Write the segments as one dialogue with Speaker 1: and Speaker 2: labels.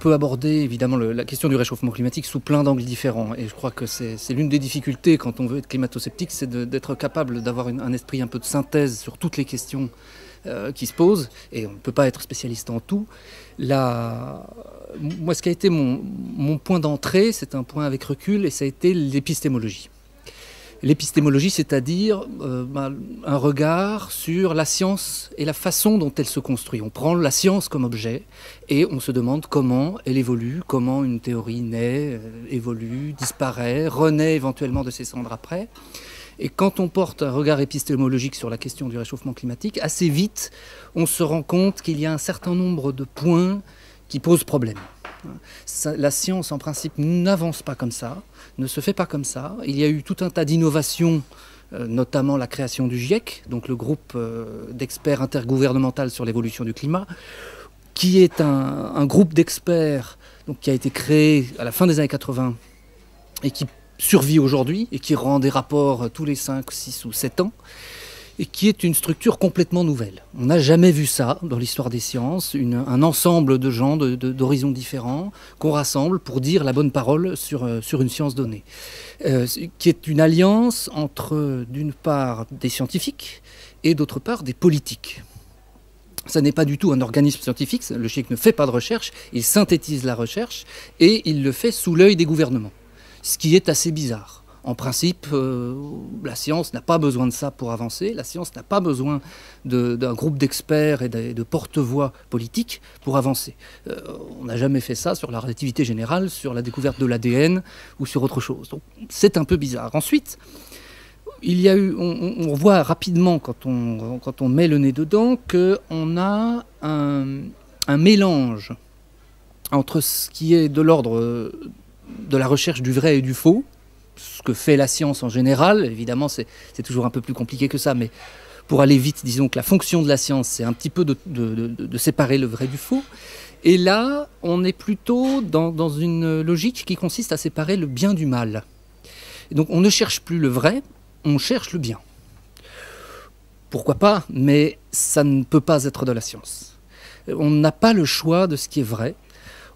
Speaker 1: peut aborder évidemment la question du réchauffement climatique sous plein d'angles différents. Et je crois que c'est l'une des difficultés quand on veut être climato-sceptique, c'est d'être capable d'avoir un esprit un peu de synthèse sur toutes les questions qui se posent. Et on ne peut pas être spécialiste en tout. Moi, ce qui a été mon point d'entrée, c'est un point avec recul, et ça a été l'épistémologie. L'épistémologie, c'est-à-dire un regard sur la science et la façon dont elle se construit. On prend la science comme objet et on se demande comment elle évolue, comment une théorie naît, évolue, disparaît, renaît éventuellement de ses cendres après. Et quand on porte un regard épistémologique sur la question du réchauffement climatique, assez vite, on se rend compte qu'il y a un certain nombre de points qui posent problème. La science, en principe, n'avance pas comme ça, ne se fait pas comme ça. Il y a eu tout un tas d'innovations, notamment la création du GIEC, donc le groupe d'experts intergouvernemental sur l'évolution du climat, qui est un groupe d'experts qui a été créé à la fin des années 80 et qui survit aujourd'hui et qui rend des rapports tous les 5, 6 ou 7 ans. Et qui est une structure complètement nouvelle. On n'a jamais vu ça dans l'histoire des sciences, un ensemble de gens d'horizons différents qu'on rassemble pour dire la bonne parole sur une science donnée. Qui est une alliance entre, d'une part, des scientifiques et d'autre part, des politiques. Ça n'est pas du tout un organisme scientifique, le GIEC ne fait pas de recherche, il synthétise la recherche et il le fait sous l'œil des gouvernements, ce qui est assez bizarre. En principe, la science n'a pas besoin de ça pour avancer. La science n'a pas besoin d'un groupe d'experts et de porte-voix politiques pour avancer. On n'a jamais fait ça sur la relativité générale, sur la découverte de l'ADN ou sur autre chose. Donc c'est un peu bizarre. Ensuite, on voit rapidement, quand on met le nez dedans, qu'on a un mélange entre ce qui est de l'ordre de la recherche du vrai et du faux, ce que fait la science en général. Évidemment, c'est toujours un peu plus compliqué que ça, mais pour aller vite, disons que la fonction de la science, c'est un petit peu de séparer le vrai du faux. Et là, on est plutôt dans une logique qui consiste à séparer le bien du mal. Et donc, on ne cherche plus le vrai, on cherche le bien. Pourquoi pas, mais ça ne peut pas être de la science. On n'a pas le choix de ce qui est vrai.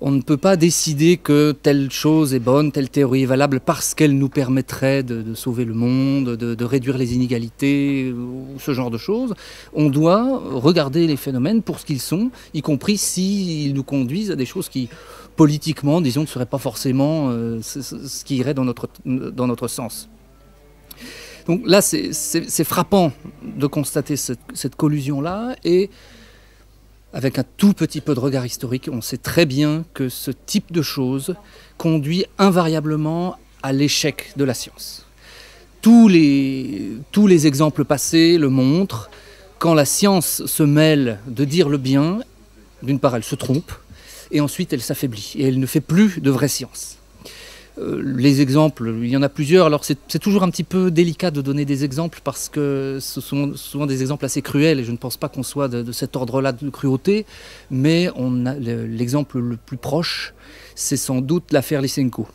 Speaker 1: On ne peut pas décider que telle chose est bonne, telle théorie est valable parce qu'elle nous permettrait de sauver le monde, de réduire les inégalités ou ce genre de choses. On doit regarder les phénomènes pour ce qu'ils sont, y compris s'ils nous conduisent à des choses qui, politiquement, disons, ne seraient pas forcément ce qui irait dans notre sens. Donc là, c'est frappant de constater cette collusion-là, et avec un tout petit peu de regard historique, on sait très bien que ce type de choses conduit invariablement à l'échec de la science. Tous les exemples passés le montrent. Quand la science se mêle de dire le bien, d'une part elle se trompe, et ensuite elle s'affaiblit, et elle ne fait plus de vraie science. Les exemples, il y en a plusieurs. Alors c'est toujours un petit peu délicat de donner des exemples parce que ce sont souvent des exemples assez cruels et je ne pense pas qu'on soit de cet ordre-là de cruauté, mais l'exemple le plus proche, c'est sans doute l'affaire Lysenko,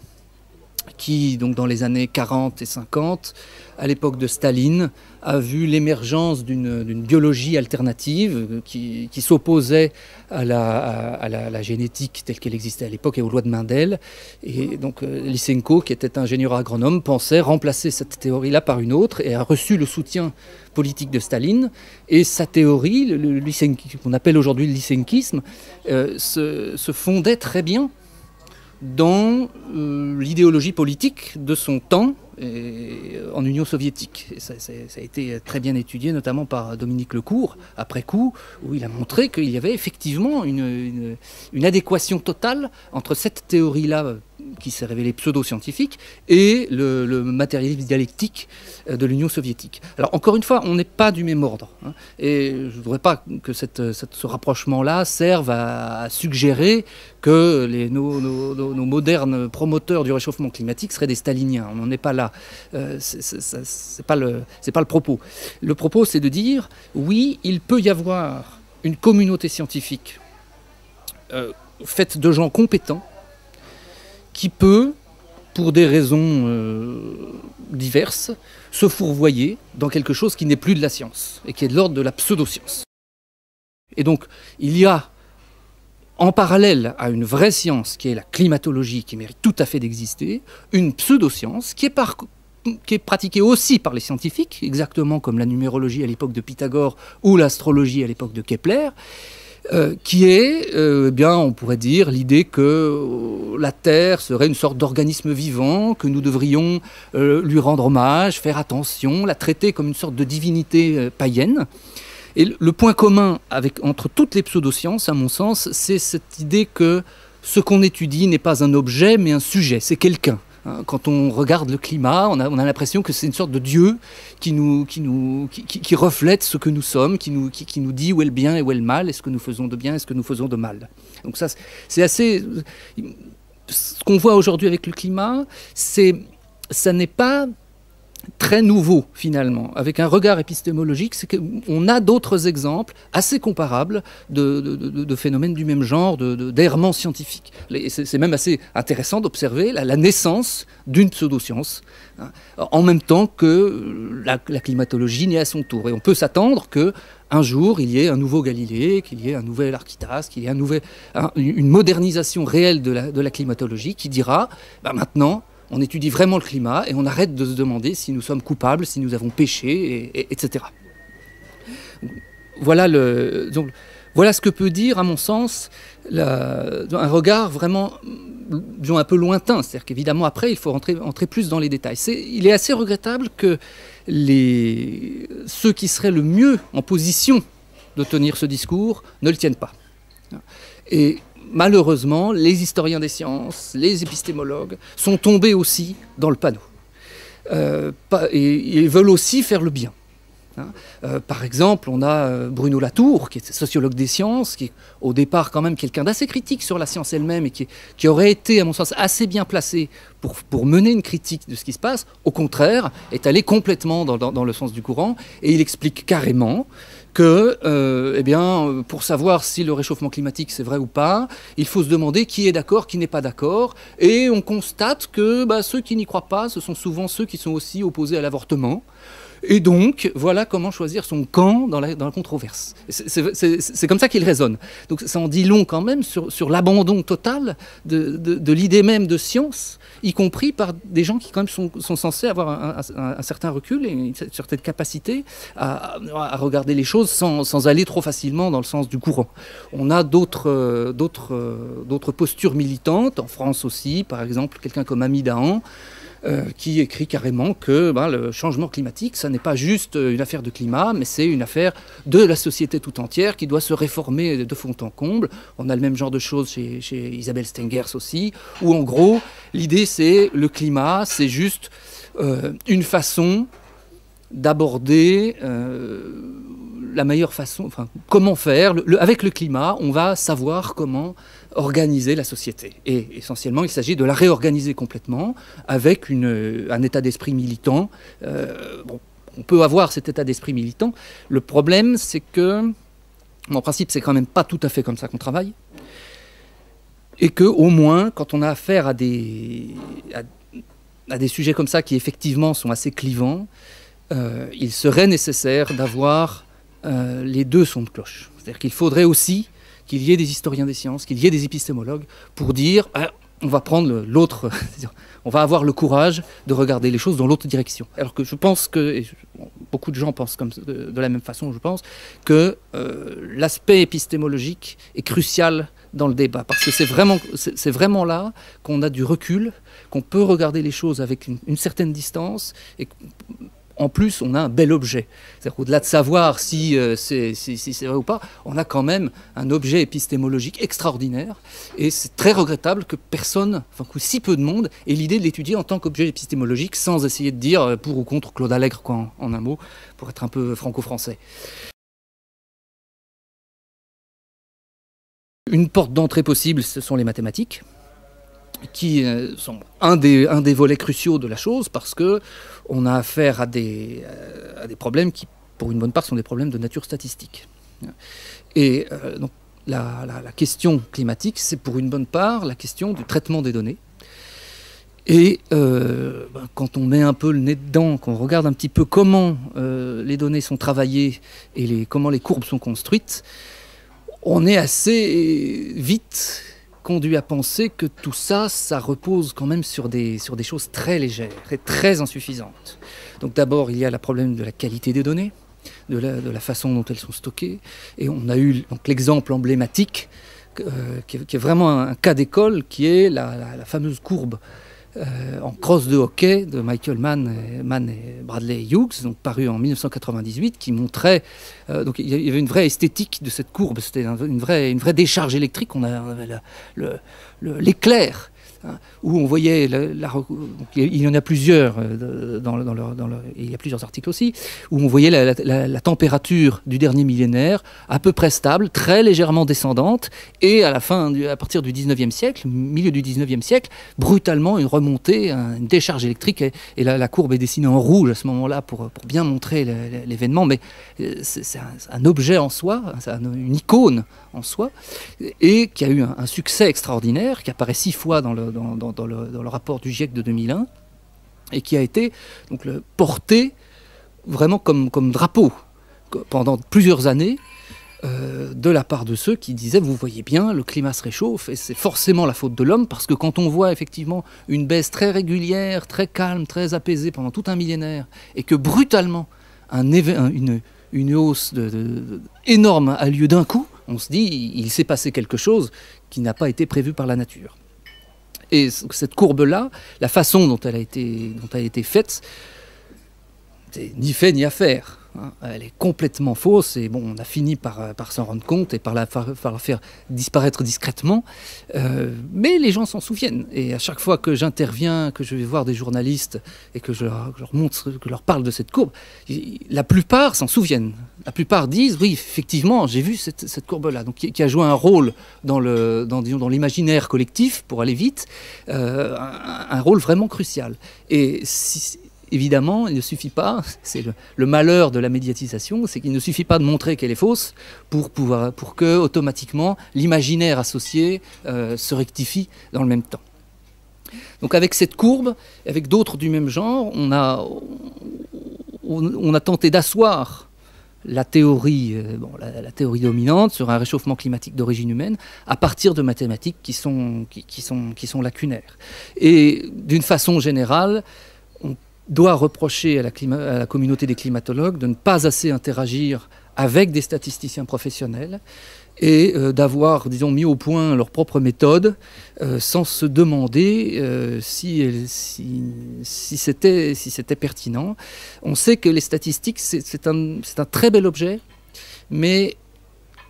Speaker 1: qui, donc dans les années 40 et 50, à l'époque de Staline, a vu l'émergence d'une biologie alternative qui s'opposait à la génétique telle qu'elle existait à l'époque et aux lois de Mendel. Et donc Lysenko, qui était ingénieur agronome, pensait remplacer cette théorie-là par une autre et a reçu le soutien politique de Staline. Et sa théorie, qu'on appelle aujourd'hui le lysenkisme, se fondait très bien dans l'idéologie politique de son temps en Union soviétique. Et ça a été très bien étudié, notamment par Dominique Lecourt, après coup, où il a montré qu'il y avait effectivement une adéquation totale entre cette théorie-là, qui s'est révélée pseudo-scientifique, et le matérialisme dialectique de l'Union soviétique. Alors encore une fois, on n'est pas du même ordre, hein, et je ne voudrais pas que ce rapprochement-là serve à suggérer que nos modernes promoteurs du réchauffement climatique seraient des staliniens. On n'en est pas là. C'est pas le propos. Le propos, c'est de dire, oui, il peut y avoir une communauté scientifique faite de gens compétents qui peut, pour des raisons diverses, se fourvoyer dans quelque chose qui n'est plus de la science et qui est de l'ordre de la pseudo-science. Et donc, il y a en parallèle à une vraie science qui est la climatologie, qui mérite tout à fait d'exister, une pseudo-science qui est pratiquée aussi par les scientifiques, exactement comme la numérologie à l'époque de Pythagore ou l'astrologie à l'époque de Kepler, qui est, bien, on pourrait dire, l'idée que la Terre serait une sorte d'organisme vivant, que nous devrions lui rendre hommage, faire attention, la traiter comme une sorte de divinité païenne. Et le point commun entre toutes les pseudosciences, à mon sens, c'est cette idée que ce qu'on étudie n'est pas un objet, mais un sujet, c'est quelqu'un. Quand on regarde le climat, on a l'impression que c'est une sorte de Dieu qui reflète ce que nous sommes, qui nous dit où est le bien et où est le mal, est-ce que nous faisons de bien, est-ce que nous faisons de mal. Donc ça, c'est assez... Ce qu'on voit aujourd'hui avec le climat, ça n'est pas très nouveau finalement. Avec un regard épistémologique, c'est qu'on a d'autres exemples assez comparables de phénomènes du même genre, d'errements scientifiques. C'est même assez intéressant d'observer la naissance d'une pseudoscience, hein, en même temps que la climatologie naît à son tour. Et on peut s'attendre qu'un jour, il y ait un nouveau Galilée, qu'il y ait un nouvel Archytas, qu'il y ait une modernisation réelle de la climatologie qui dira, maintenant, on étudie vraiment le climat et on arrête de se demander si nous sommes coupables, si nous avons péché, etc. Voilà ce que peut dire, à mon sens, un regard vraiment, disons, un peu lointain. C'est-à-dire qu'évidemment, après, il faut entrer plus dans les détails. Il est assez regrettable que ceux qui seraient le mieux en position de tenir ce discours ne le tiennent pas. Et malheureusement, les historiens des sciences, les épistémologues sont tombés aussi dans le panneau. Et ils veulent aussi faire le bien. Par exemple, on a Bruno Latour, qui est sociologue des sciences, qui est au départ quand même quelqu'un d'assez critique sur la science elle-même et qui aurait été, à mon sens, assez bien placé pour mener une critique de ce qui se passe. Au contraire, est allé complètement dans le sens du courant et il explique carrément que, pour savoir si le réchauffement climatique c'est vrai ou pas, il faut se demander qui est d'accord, qui n'est pas d'accord, et on constate que ceux qui n'y croient pas, ce sont souvent ceux qui sont aussi opposés à l'avortement. Et donc, voilà comment choisir son camp dans la controverse. C'est comme ça qu'il raisonne. Donc ça en dit long quand même sur l'abandon total de l'idée même de science, y compris par des gens qui quand même sont censés avoir un certain recul et une certaine capacité à regarder les choses sans aller trop facilement dans le sens du courant. On a d'autres postures militantes, en France aussi, par exemple quelqu'un comme Ami Dahan, qui écrit carrément que le changement climatique, ça n'est pas juste une affaire de climat, mais c'est une affaire de la société tout entière qui doit se réformer de fond en comble. On a le même genre de choses chez Isabelle Stengers aussi, où en gros, l'idée c'est le climat, c'est juste une façon d'aborder la meilleure façon, enfin, comment faire. Avec le climat, on va savoir comment organiser la société. Et essentiellement, il s'agit de la réorganiser complètement avec un état d'esprit militant. On peut avoir cet état d'esprit militant. Le problème, c'est que, en principe, c'est quand même pas tout à fait comme ça qu'on travaille. Et qu'au moins, quand on a affaire à des sujets comme ça qui, effectivement, sont assez clivants, il serait nécessaire d'avoir les deux sons de cloche. C'est-à-dire qu'il faudrait aussi qu'il y ait des historiens des sciences, qu'il y ait des épistémologues pour dire on va prendre l'autre, on va avoir le courage de regarder les choses dans l'autre direction. Alors que je pense que, beaucoup de gens pensent de la même façon, je pense, que l'aspect épistémologique est crucial dans le débat, parce que c'est vraiment là qu'on a du recul, qu'on peut regarder les choses avec une certaine distance, et en plus, on a un bel objet. C'est-à-dire qu'au-delà de savoir si c'est vrai ou pas, on a quand même un objet épistémologique extraordinaire. Et c'est très regrettable que que si peu de monde ait l'idée de l'étudier en tant qu'objet épistémologique, sans essayer de dire pour ou contre Claude Allègre, quoi, en un mot, pour être un peu franco-français. Une porte d'entrée possible, ce sont les mathématiques, qui sont un des volets cruciaux de la chose, parce qu'on a affaire à des problèmes qui, pour une bonne part, sont des problèmes de nature statistique. Et donc, la question climatique, c'est pour une bonne part la question du traitement des données. Et quand on met un peu le nez dedans, qu'on regarde un petit peu comment les données sont travaillées et comment les courbes sont construites, on est assez vite conduit à penser que tout ça, ça repose quand même sur des choses très légères et très insuffisantes. Donc d'abord, il y a le problème de la qualité des données, de la façon dont elles sont stockées. Et on a eu l'exemple emblématique, qui est vraiment un cas d'école, qui est la fameuse courbe en crosse de hockey de Michael Mann et Bradley Hughes, donc paru en 1998, qui montrait donc il y avait une vraie esthétique de cette courbe, c'était une vraie décharge électrique. On avait l'éclair, hein, où on voyait il y en a plusieurs il y a plusieurs articles aussi, où on voyait la température du dernier millénaire à peu près stable, très légèrement descendante, et à partir du 19e siècle, milieu du 19e siècle, brutalement une remontée, une décharge électrique, et la courbe est dessinée en rouge à ce moment-là pour bien montrer l'événement, mais c'est un objet en soi, une icône en soi, et qui a eu un succès extraordinaire, qui apparaît 6 fois dans le rapport du GIEC de 2001, et qui a été donc, porté vraiment comme drapeau pendant plusieurs années de la part de ceux qui disaient, vous voyez bien, le climat se réchauffe et c'est forcément la faute de l'homme, parce que quand on voit effectivement une baisse très régulière, très calme, très apaisée pendant tout un millénaire, et que brutalement une hausse énorme a lieu d'un coup, on se dit, il s'est passé quelque chose qui n'a pas été prévu par la nature. Et cette courbe-là, la façon dont elle a été faite, c'est ni fait ni à faire. Elle est complètement fausse, et bon, on a fini par s'en rendre compte et par la faire disparaître discrètement. Mais les gens s'en souviennent. Et à chaque fois que j'interviens, que je vais voir des journalistes et que je leur parle de cette courbe, la plupart s'en souviennent. La plupart disent, oui, effectivement, j'ai vu cette courbe-là, donc qui a joué un rôle dans l'imaginaire collectif, pour aller vite, un rôle vraiment crucial. Et évidemment, il ne suffit pas, c'est le malheur de la médiatisation, c'est qu'il ne suffit pas de montrer qu'elle est fausse pour que automatiquement l'imaginaire associé se rectifie dans le même temps. Donc avec cette courbe, avec d'autres du même genre, on a tenté d'asseoir la théorie, la théorie dominante sur un réchauffement climatique d'origine humaine à partir de mathématiques qui sont lacunaires. Et d'une façon générale, on doit reprocher à la communauté des climatologues de ne pas assez interagir avec des statisticiens professionnels et d'avoir, disons, mis au point leur propre méthode sans se demander si c'était pertinent. On sait que les statistiques, c'est un très bel objet, mais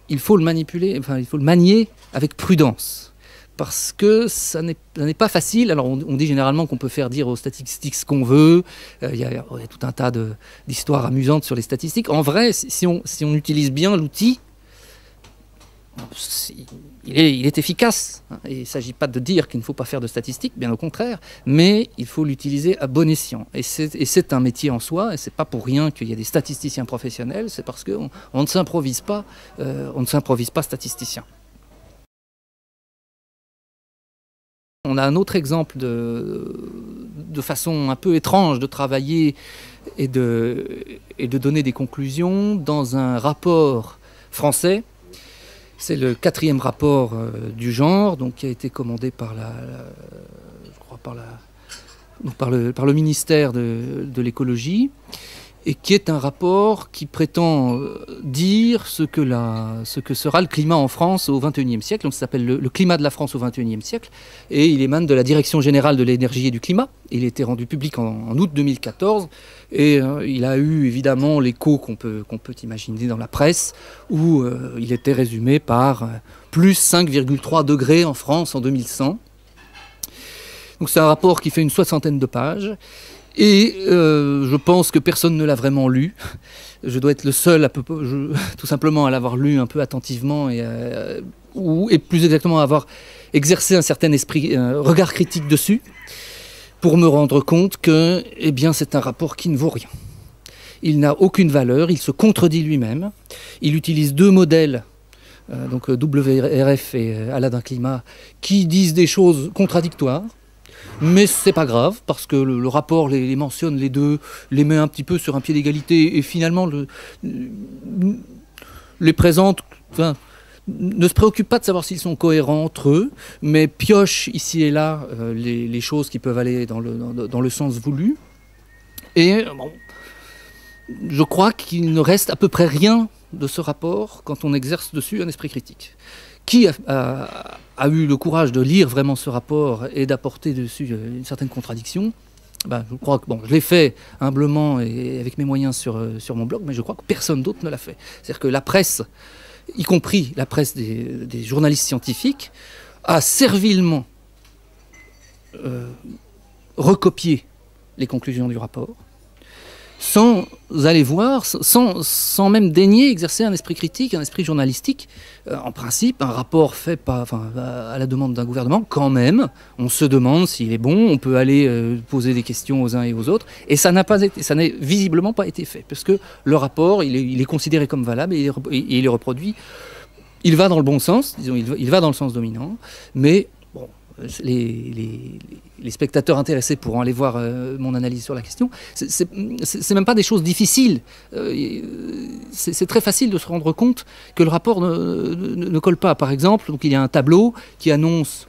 Speaker 1: il faut le manipuler, enfin, il faut le manier avec prudence. Parce que ça n'est pas facile. Alors on dit généralement qu'on peut faire dire aux statistiques ce qu'on veut. Il y a tout un tas d'histoires amusantes sur les statistiques. En vrai, si on utilise bien l'outil, il est efficace. Et il ne s'agit pas de dire qu'il ne faut pas faire de statistiques, bien au contraire, mais il faut l'utiliser à bon escient. Et c'est un métier en soi, et c'est pas pour rien qu'il y a des statisticiens professionnels, c'est parce qu'on ne s'improvise pas, statisticien. On a un autre exemple de façon un peu étrange de travailler et de donner des conclusions dans un rapport français. C'est le 4e rapport du genre, donc, qui a été commandé par le ministère de l'écologie, et qui est un rapport qui prétend dire ce que sera le climat en France au XXIe siècle. Donc ça s'appelle le climat de la France au XXIe siècle, et il émane de la Direction générale de l'énergie et du climat. Il a été rendu public en août 2014, et il a eu évidemment l'écho qu'on peut imaginer dans la presse, où il était résumé par plus 5,3 degrés en France en 2100. Donc c'est un rapport qui fait une 60aine de pages. Et je pense que personne ne l'a vraiment lu. Je dois être le seul, tout simplement, à l'avoir lu un peu attentivement et plus exactement à avoir exercé un certain regard critique dessus, pour me rendre compte que, eh bien, c'est un rapport qui ne vaut rien. Il n'a aucune valeur, il se contredit lui-même. Il utilise 2 modèles, donc WRF et Aladin Climat, qui disent des choses contradictoires. Mais c'est pas grave, parce que le rapport les mentionne les deux, les met un petit peu sur un pied d'égalité, et finalement les présente ne se préoccupent pas de savoir s'ils sont cohérents entre eux, mais piochent ici et là les choses qui peuvent aller dans le sens voulu. Et bon, je crois qu'il ne reste à peu près rien de ce rapport quand on exerce dessus un esprit critique. Qui a eu le courage de lire vraiment ce rapport et d'apporter dessus une certaine contradiction? Ben, je crois que bon, je l'ai fait humblement et avec mes moyens sur mon blog, mais je crois que personne d'autre ne l'a fait. C'est-à-dire que la presse, y compris la presse des journalistes scientifiques, a servilement recopié les conclusions du rapport, sans aller voir, sans même daigner exercer un esprit critique, un esprit journalistique. En principe, un rapport fait à la demande d'un gouvernement, quand même, on se demande s'il est bon, on peut aller poser des questions aux uns et aux autres, et ça n'a visiblement pas été fait, parce que le rapport, il est considéré comme valable, et il est reproduit. Il va dans le bon sens, disons, il va dans le sens dominant, mais bon, les spectateurs intéressés pourront aller voir mon analyse sur la question. C'est même pas des choses difficiles. C'est très facile de se rendre compte que le rapport ne colle pas. Par exemple, donc il y a un tableau qui annonce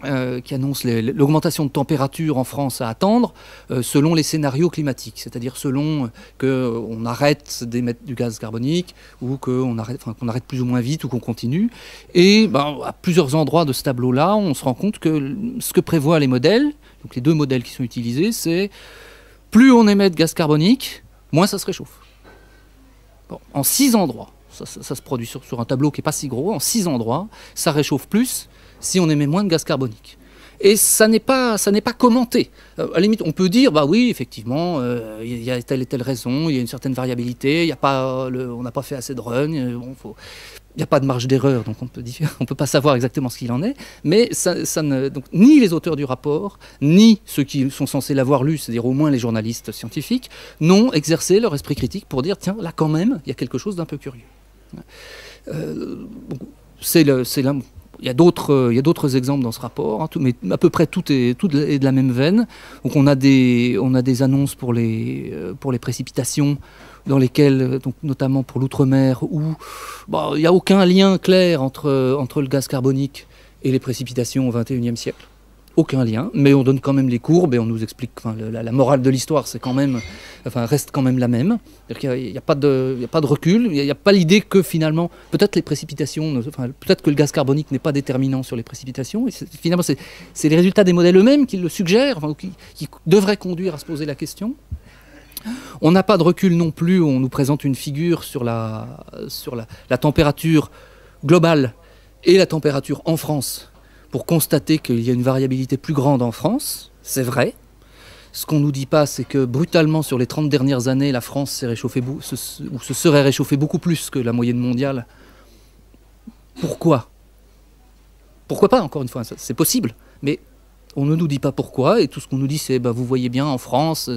Speaker 1: l'augmentation de température en France à attendre selon les scénarios climatiques, c'est-à-dire selon qu'on arrête d'émettre du gaz carbonique ou qu'on arrête plus ou moins vite ou qu'on continue. Et ben, à plusieurs endroits de ce tableau-là, on se rend compte que ce que prévoient les modèles, donc les deux modèles qui sont utilisés, c'est plus on émet de gaz carbonique, moins ça se réchauffe. Bon, en 6 endroits, ça se produit sur un tableau qui n'est pas si gros, en 6 endroits, ça réchauffe plus si on émet moins de gaz carbonique. Et ça n'est pas commenté. À la limite, on peut dire, bah oui, effectivement, il y a telle et telle raison, il y a une certaine variabilité, on n'a pas fait assez de run, il n'y a pas de marge d'erreur, donc on peut pas savoir exactement ce qu'il en est. Mais donc, ni les auteurs du rapport, ni ceux qui sont censés l'avoir lu, c'est-à-dire au moins les journalistes scientifiques, n'ont exercé leur esprit critique pour dire, tiens, là quand même, il y a quelque chose d'un peu curieux. Il y a d'autres exemples dans ce rapport, hein, mais à peu près tout est de la même veine. Donc on a des annonces pour les précipitations, dans lesquelles, donc notamment pour l'outre-mer, où il n'y a aucun lien clair entre le gaz carbonique et les précipitations au XXIe siècle. Aucun lien, mais on donne quand même les courbes et on nous explique, la morale de l'histoire reste quand même la même. Il n'y a pas de recul, il n'y a pas l'idée que finalement, peut-être les précipitations, peut-être que le gaz carbonique n'est pas déterminant sur les précipitations. Et finalement, c'est les résultats des modèles eux-mêmes qui le suggèrent, qui devraient conduire à se poser la question. On n'a pas de recul non plus, on nous présente une figure sur la température globale et la température en France, pour constater qu'il y a une variabilité plus grande en France, c'est vrai. Ce qu'on ne nous dit pas, c'est que brutalement, sur les 30 dernières années, la France se serait réchauffée beaucoup plus que la moyenne mondiale. Pourquoi? Pourquoi pas, encore une fois, c'est possible, mais on ne nous dit pas pourquoi, et tout ce qu'on nous dit, c'est, vous voyez bien, en France,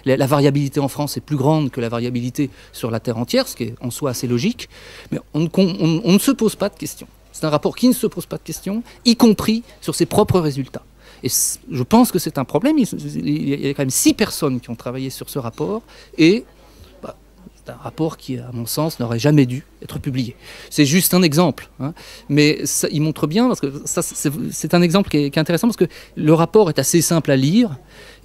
Speaker 1: la variabilité en France est plus grande que la variabilité sur la Terre entière, ce qui est en soi assez logique, mais on ne se pose pas de questions. C'est un rapport qui ne se pose pas de questions, y compris sur ses propres résultats. Et je pense que c'est un problème. Il y a quand même 6 personnes qui ont travaillé sur ce rapport, et c'est un rapport qui, à mon sens, n'aurait jamais dû être publié. C'est juste un exemple, hein, mais ça, il montre bien, parce que c'est un exemple qui est intéressant, parce que le rapport est assez simple à lire,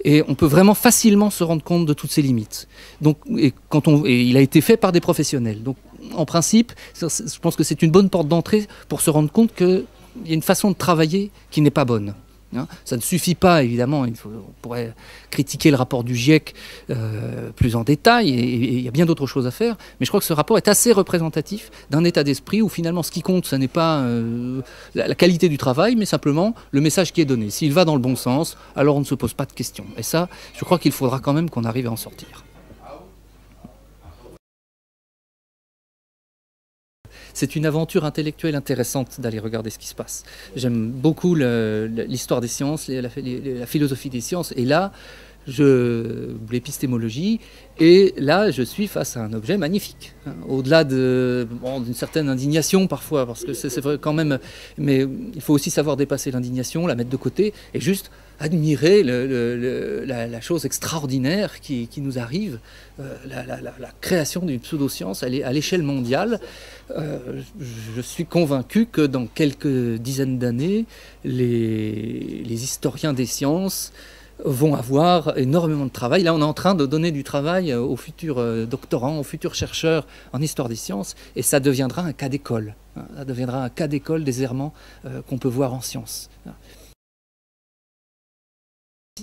Speaker 1: et on peut vraiment facilement se rendre compte de toutes ses limites. Donc, et il a été fait par des professionnels. Donc, en principe, je pense que c'est une bonne porte d'entrée pour se rendre compte qu'il y a une façon de travailler qui n'est pas bonne. Ça ne suffit pas, évidemment, on pourrait critiquer le rapport du GIEC plus en détail, et il y a bien d'autres choses à faire, mais je crois que ce rapport est assez représentatif d'un état d'esprit où finalement ce qui compte, ce n'est pas la qualité du travail, mais simplement le message qui est donné. S'il va dans le bon sens, alors on ne se pose pas de questions. Et ça, je crois qu'il faudra quand même qu'on arrive à en sortir. C'est une aventure intellectuelle intéressante d'aller regarder ce qui se passe. J'aime beaucoup l'histoire des sciences, la philosophie des sciences, et là, l'épistémologie, et là je suis face à un objet magnifique, hein, au-delà d'une certaine indignation parfois, parce que c'est vrai quand même, mais il faut aussi savoir dépasser l'indignation, la mettre de côté, et juste admirer la chose extraordinaire qui nous arrive, la création d'une pseudoscience à l'échelle mondiale. Je suis convaincu que dans quelques dizaines d'années, les historiens des sciences vont avoir énormément de travail. Là, on est en train de donner du travail aux futurs doctorants, aux futurs chercheurs en histoire des sciences, et ça deviendra un cas d'école. Ça deviendra un cas d'école des errements qu'on peut voir en sciences.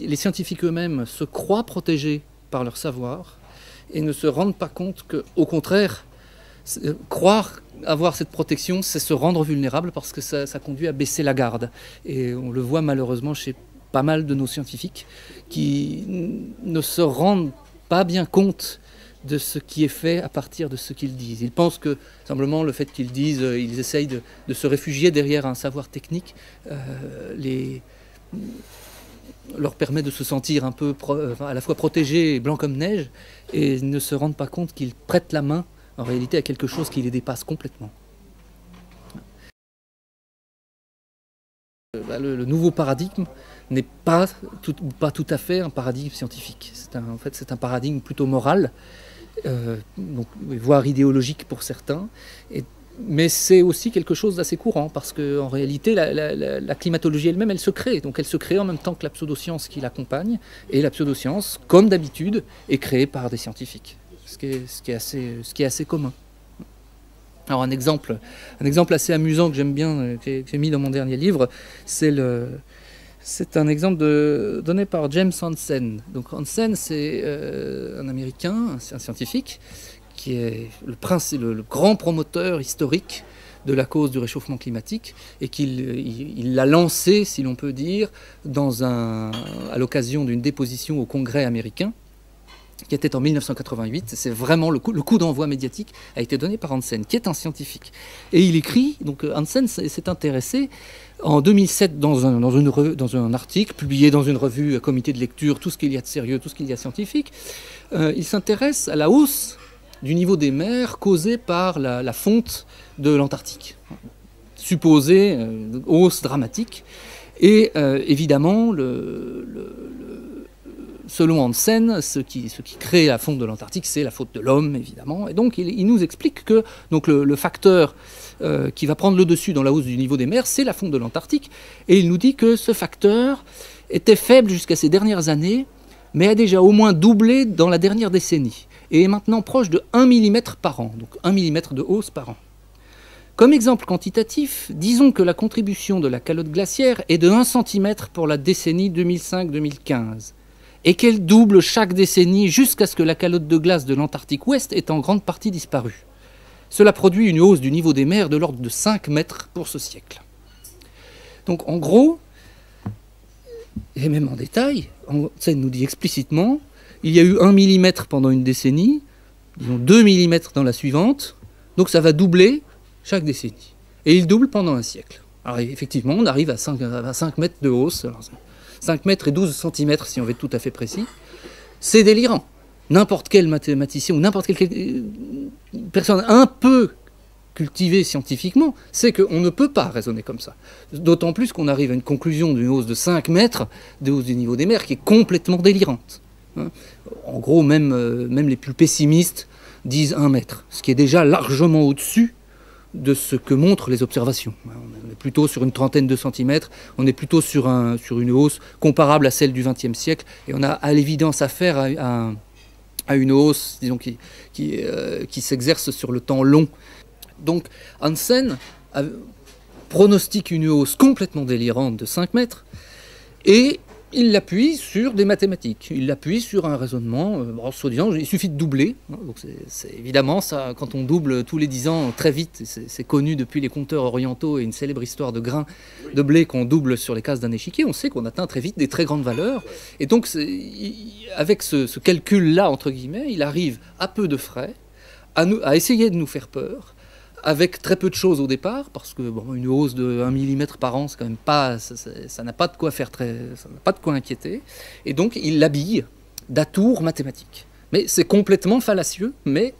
Speaker 1: Les scientifiques eux-mêmes se croient protégés par leur savoir et ne se rendent pas compte qu'au contraire, croire avoir cette protection, c'est se rendre vulnérable, parce que ça conduit à baisser la garde. Et on le voit malheureusement chez pas mal de nos scientifiques qui ne se rendent pas bien compte de ce qui est fait à partir de ce qu'ils disent. Ils pensent que simplement le fait qu'ils disent, ils essayent de se réfugier derrière un savoir technique, leur permet de se sentir un peu à la fois protégés et blancs comme neige, et ne se rendent pas compte qu'ils prêtent la main en réalité à quelque chose qui les dépasse complètement. Le nouveau paradigme n'est pas tout à fait un paradigme scientifique. En fait, c'est un paradigme plutôt moral, voire idéologique pour certains. Mais c'est aussi quelque chose d'assez courant, parce qu'en réalité, la climatologie elle-même, elle se crée. Donc elle se crée en même temps que la pseudoscience qui l'accompagne. Et la pseudoscience, comme d'habitude, est créée par des scientifiques, ce qui est assez commun. Alors un exemple assez amusant que j'aime bien, que j'ai mis dans mon dernier livre, c'est un exemple donné par James Hansen. Donc Hansen, c'est un Américain, un scientifique, qui est le grand promoteur historique de la cause du réchauffement climatique, et qu'il l'a lancé, si l'on peut dire, à l'occasion d'une déposition au Congrès américain, qui était en 1988. C'est vraiment le coup d'envoi médiatique a été donné par Hansen, qui est un scientifique. Et il écrit, donc Hansen s'est intéressé en 2007 dans un article publié dans une revue, comité de lecture, tout ce qu'il y a de sérieux, tout ce qu'il y a de scientifique. Il s'intéresse à la hausse du niveau des mers causée par la fonte de l'Antarctique. Supposée hausse dramatique. Et évidemment, selon Hansen, ce qui crée la fonte de l'Antarctique, c'est la faute de l'homme, évidemment. Et donc, il nous explique que donc, le facteur qui va prendre le dessus dans la hausse du niveau des mers, c'est la fonte de l'Antarctique. Et il nous dit que ce facteur était faible jusqu'à ces dernières années, mais a déjà au moins doublé dans la dernière décennie, et est maintenant proche de 1 mm par an, donc 1 mm de hausse par an. Comme exemple quantitatif, disons que la contribution de la calotte glaciaire est de 1 cm pour la décennie 2005-2015, et qu'elle double chaque décennie jusqu'à ce que la calotte de glace de l'Antarctique Ouest ait en grande partie disparu. Cela produit une hausse du niveau des mers de l'ordre de 5 mètres pour ce siècle. Donc en gros, et même en détail, Hansen nous dit explicitement, il y a eu 1 mm pendant une décennie, disons 2 mm dans la suivante, donc ça va doubler chaque décennie. Et il double pendant un siècle. Alors effectivement, on arrive à 5 mètres de hausse, alors 5 mètres et 12 cm si on veut être tout à fait précis. C'est délirant. N'importe quel mathématicien ou n'importe quelle personne un peu cultivée scientifiquement sait qu'on ne peut pas raisonner comme ça. D'autant plus qu'on arrive à une conclusion d'une hausse de 5 mètres, de hausse du niveau des mers, qui est complètement délirante. En gros, même les plus pessimistes disent 1 mètre, ce qui est déjà largement au-dessus de ce que montrent les observations. On est plutôt sur une trentaine de centimètres, on est plutôt sur une hausse comparable à celle du XXe siècle, et on a à l'évidence affaire à une hausse, disons, qui s'exerce sur le temps long. Donc Hansen pronostique une hausse complètement délirante de 5 mètres, et il l'appuie sur des mathématiques, il l'appuie sur un raisonnement, soi-disant, il suffit de doubler. Donc c'est évidemment, ça, quand on double tous les 10 ans, très vite, c'est connu depuis les conteurs orientaux et une célèbre histoire de grains de blé qu'on double sur les cases d'un échiquier, on sait qu'on atteint très vite des très grandes valeurs. Et donc, avec ce calcul-là, entre guillemets, il arrive à peu de frais à essayer de nous faire peur, avec très peu de choses au départ, parce que bon, une hausse de 1 mm par an, c'est quand même pas, ça n'a pas de quoi faire ça n'a pas de quoi inquiéter. Et donc il l'habille d'atours mathématiques. Mais c'est complètement fallacieux, mais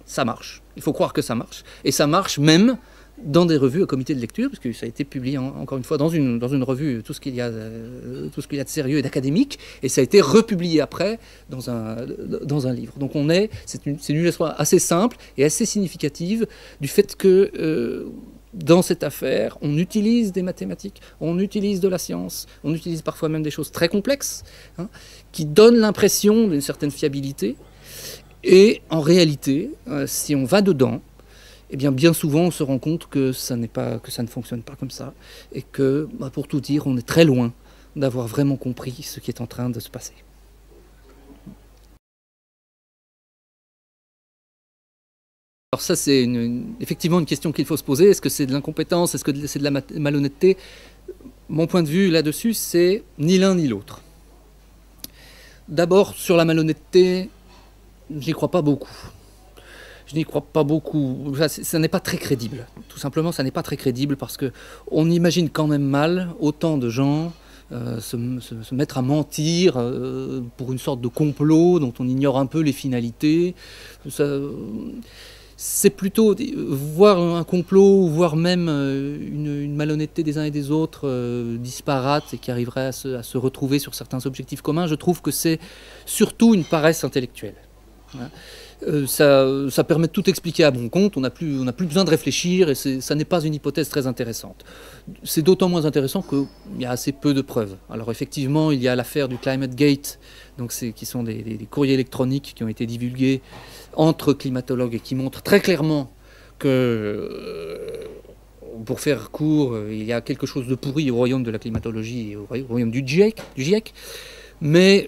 Speaker 1: ça marche. Il faut croire que ça marche. Et ça marche même dans des revues au comité de lecture, parce que ça a été publié encore une fois dans une revue, tout ce qu'il y a de sérieux et d'académique, et ça a été republié après dans un livre. Donc c'est une illustration assez simple et assez significative du fait que dans cette affaire, on utilise des mathématiques, on utilise de la science, on utilise parfois même des choses très complexes, hein, qui donnent l'impression d'une certaine fiabilité, et en réalité, si on va dedans, eh bien souvent on se rend compte que ça ne fonctionne pas comme ça, et que, pour tout dire, on est très loin d'avoir vraiment compris ce qui est en train de se passer. Alors ça, c'est effectivement une question qu'il faut se poser. Est-ce que c'est de l'incompétence? Est-ce que c'est de la malhonnêteté? Mon point de vue là-dessus, c'est ni l'un ni l'autre. D'abord, sur la malhonnêteté, je n'y crois pas beaucoup. Je n'y crois pas beaucoup. Ça n'est pas très crédible. Tout simplement, ça n'est pas très crédible parce qu'on imagine quand même mal autant de gens se mettre à mentir pour une sorte de complot dont on ignore un peu les finalités. C'est plutôt voir un complot, voire même une malhonnêteté des uns et des autres disparate et qui arriverait à se retrouver sur certains objectifs communs. Je trouve que c'est surtout une paresse intellectuelle. Ça permet de tout expliquer à bon compte, on n'a plus besoin de réfléchir et ça n'est pas une hypothèse très intéressante. C'est d'autant moins intéressant qu'il y a assez peu de preuves. Alors effectivement, il y a l'affaire du Climate Gate, qui sont des courriers électroniques qui ont été divulgués entre climatologues et qui montrent très clairement que, pour faire court, il y a quelque chose de pourri au royaume de la climatologie et au royaume du GIEC. Mais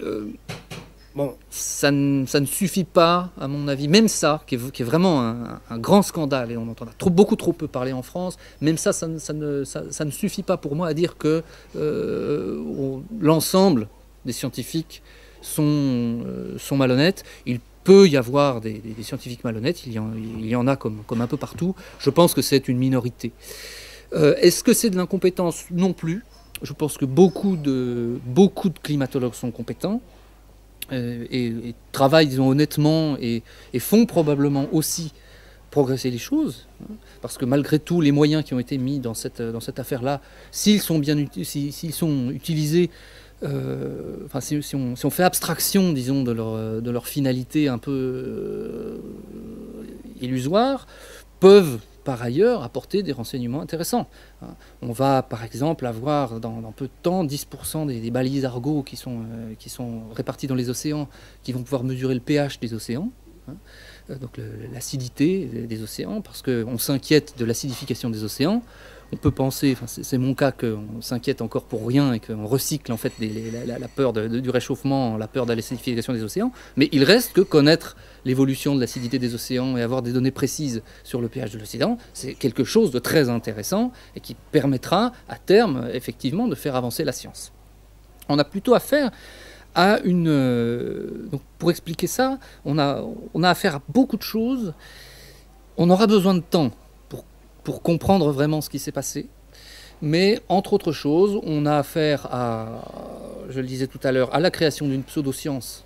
Speaker 1: bon, ça ne suffit pas, à mon avis, même ça, qui est vraiment un grand scandale, et on entend beaucoup trop peu parler en France, même ça ne suffit pas pour moi à dire que l'ensemble des scientifiques sont malhonnêtes. Il peut y avoir des scientifiques malhonnêtes, il y en a comme un peu partout. Je pense que c'est une minorité. Est-ce que c'est de l'incompétence? Non plus. Je pense que beaucoup de climatologues sont compétents. Et travaillent, disons, honnêtement et font probablement aussi progresser les choses, hein, parce que malgré tout, les moyens qui ont été mis dans cette affaire-là, s'ils sont utilisés, si on fait abstraction, disons, de leur finalité un peu illusoire, peuvent par ailleurs apporter des renseignements intéressants. On va par exemple avoir dans peu de temps 10% des balises Argo qui sont réparties dans les océans, qui vont pouvoir mesurer le pH des océans, donc l'acidité des océans, parce qu'on s'inquiète de l'acidification des océans. On peut penser, c'est mon cas, qu'on s'inquiète encore pour rien et qu'on recycle en fait la peur du réchauffement, la peur de l'acidification des océans, mais il reste que connaître l'évolution de l'acidité des océans et avoir des données précises sur le pH de l'océan, c'est quelque chose de très intéressant et qui permettra à terme effectivement de faire avancer la science. On a plutôt affaire à donc pour expliquer ça, on a affaire à beaucoup de choses. On aura besoin de temps pour comprendre vraiment ce qui s'est passé. Mais entre autres choses, on a affaire je le disais tout à l'heure, à la création d'une pseudo-science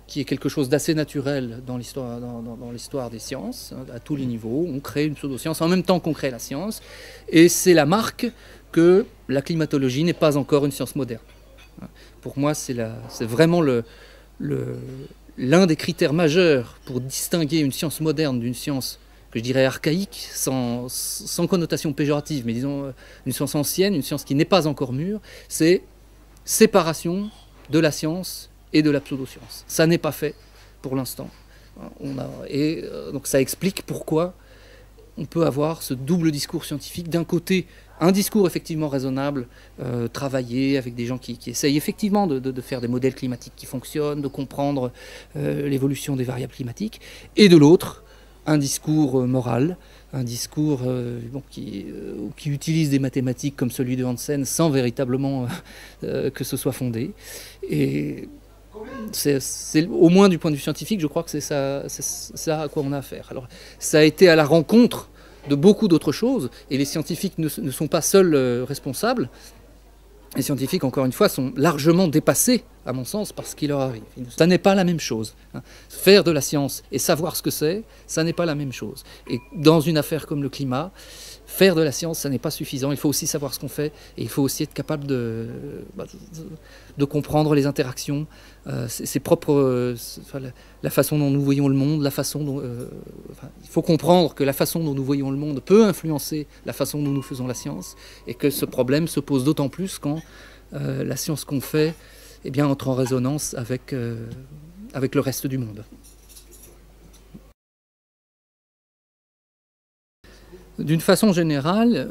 Speaker 1: qui est quelque chose d'assez naturel dans l'histoire des sciences, à tous les niveaux. On crée une pseudo-science en même temps qu'on crée la science, et c'est la marque que la climatologie n'est pas encore une science moderne. Pour moi, c'est vraiment l'un des critères majeurs pour distinguer une science moderne d'une science que je dirais archaïque, sans connotation péjorative, mais disons une science ancienne, une science qui n'est pas encore mûre, c'est séparation de la science et de la pseudo-science. Ça n'est pas fait pour l'instant. Donc ça explique pourquoi on peut avoir ce double discours scientifique. D'un côté, un discours effectivement raisonnable, travaillé avec des gens qui essayent effectivement de faire des modèles climatiques qui fonctionnent, de comprendre l'évolution des variables climatiques, et de l'autre, un discours moral, un discours qui utilise des mathématiques comme celui de Hansen sans véritablement que ce soit fondé. Et c'est au moins du point de vue scientifique, je crois que c'est ça à quoi on a affaire. Alors, ça a été à la rencontre de beaucoup d'autres choses, et les scientifiques ne sont pas seuls responsables. Les scientifiques, encore une fois, sont largement dépassés, à mon sens, par ce qui leur arrive. Ça n'est pas la même chose. Faire de la science et savoir ce que c'est, ça n'est pas la même chose. Et dans une affaire comme le climat, faire de la science, ça n'est pas suffisant. Il faut aussi savoir ce qu'on fait, et il faut aussi être capable de comprendre les interactions, ses propres, la façon dont nous voyons le monde, la façon dont... il faut comprendre que la façon dont nous voyons le monde peut influencer la façon dont nous faisons la science, et que ce problème se pose d'autant plus quand la science qu'on fait entre en résonance avec le reste du monde. D'une façon générale,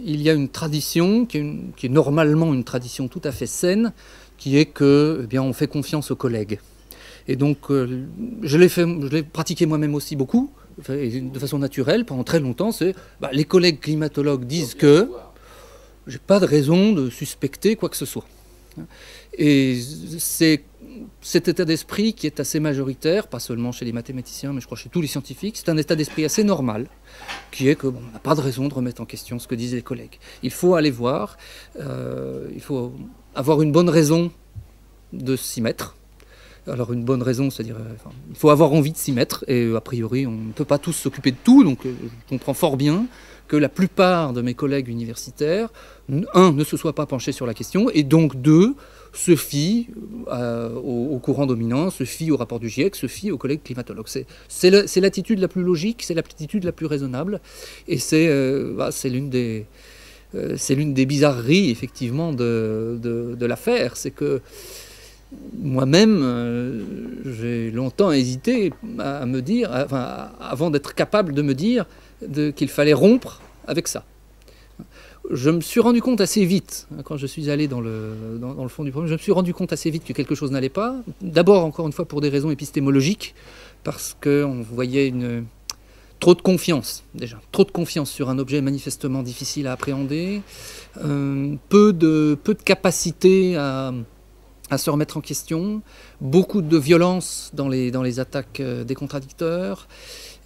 Speaker 1: il y a une tradition qui est normalement une tradition tout à fait saine, qui est que, on fait confiance aux collègues. Et donc, je l'ai pratiqué moi-même aussi beaucoup, de façon naturelle, pendant très longtemps. C'est les collègues climatologues disent que j'ai pas de raison de suspecter quoi que ce soit. Et c'est cet état d'esprit qui est assez majoritaire, pas seulement chez les mathématiciens, mais je crois chez tous les scientifiques. C'est un état d'esprit assez normal, qui est que on n'a pas de raison de remettre en question ce que disent les collègues. Il faut aller voir, il faut avoir une bonne raison de s'y mettre. Alors une bonne raison, c'est-à-dire il faut avoir envie de s'y mettre, et a priori on ne peut pas tous s'occuper de tout, donc je comprends fort bien que la plupart de mes collègues universitaires, ne se soient pas penchés sur la question, et donc se fient au courant dominant, se fient au rapport du GIEC, se fient aux collègues climatologues. C'est l'attitude la plus logique, c'est l'attitude la plus raisonnable, et c'est l'une des bizarreries, effectivement, de l'affaire. C'est que moi-même, j'ai longtemps hésité à me dire, avant d'être capable de me dire qu'il fallait rompre avec ça. Je me suis rendu compte assez vite, quand je suis allé dans le fond du problème, je me suis rendu compte assez vite que quelque chose n'allait pas. D'abord, encore une fois, pour des raisons épistémologiques, parce qu'on voyait trop de confiance, déjà. Trop de confiance sur un objet manifestement difficile à appréhender, peu de capacité à se remettre en question, beaucoup de violence dans les attaques des contradicteurs,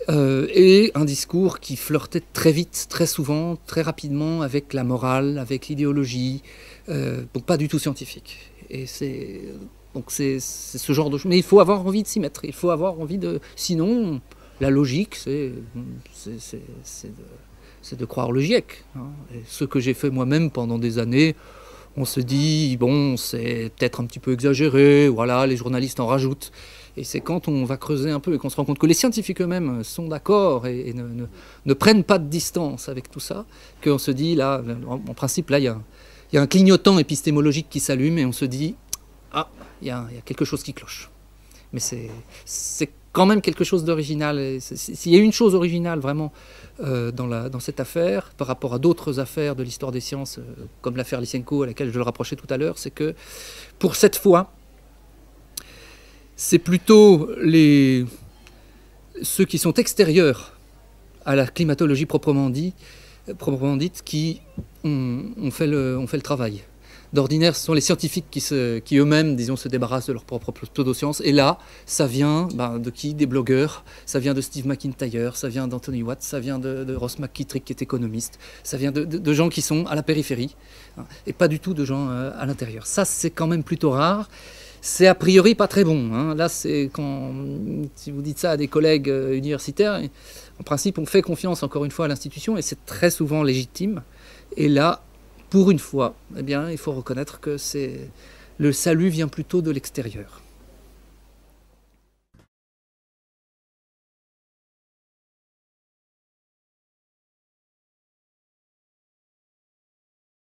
Speaker 1: et un discours qui flirtait très vite, très souvent, très rapidement avec la morale, avec l'idéologie, donc pas du tout scientifique. Et c'est ce genre de choses. Mais il faut avoir envie de s'y mettre, il faut avoir envie de... Sinon, la logique, c'est de croire le GIEC. Et ce que j'ai fait moi-même pendant des années, on se dit, bon, c'est peut-être un petit peu exagéré, voilà, les journalistes en rajoutent. Et c'est quand on va creuser un peu et qu'on se rend compte que les scientifiques eux-mêmes sont d'accord et ne prennent pas de distance avec tout ça, qu'on se dit, là, en principe, là, il y a un clignotant épistémologique qui s'allume et on se dit, ah, il y a quelque chose qui cloche. Mais c'est quand même quelque chose d'original. S'il y a une chose originale, vraiment, dans cette affaire, par rapport à d'autres affaires de l'histoire des sciences, comme l'affaire Lysenko, à laquelle je le rapprochais tout à l'heure, c'est que, pour cette fois, c'est plutôt ceux qui sont extérieurs à la climatologie proprement dite qui ont fait le travail. D'ordinaire, ce sont les scientifiques qui eux-mêmes, disons, se débarrassent de leur propre pseudoscience. Et là, ça vient de qui? Des blogueurs. Ça vient de Steve McIntyre, ça vient d'Anthony Watts, ça vient de Ross McKittrick, qui est économiste. Ça vient de gens qui sont à la périphérie, et pas du tout de gens à l'intérieur. Ça, c'est quand même plutôt rare. C'est a priori pas très bon. Là, c'est si vous dites ça à des collègues universitaires, en principe, on fait confiance encore une fois à l'institution, et c'est très souvent légitime. Et là, pour une fois, il faut reconnaître que le salut vient plutôt de l'extérieur.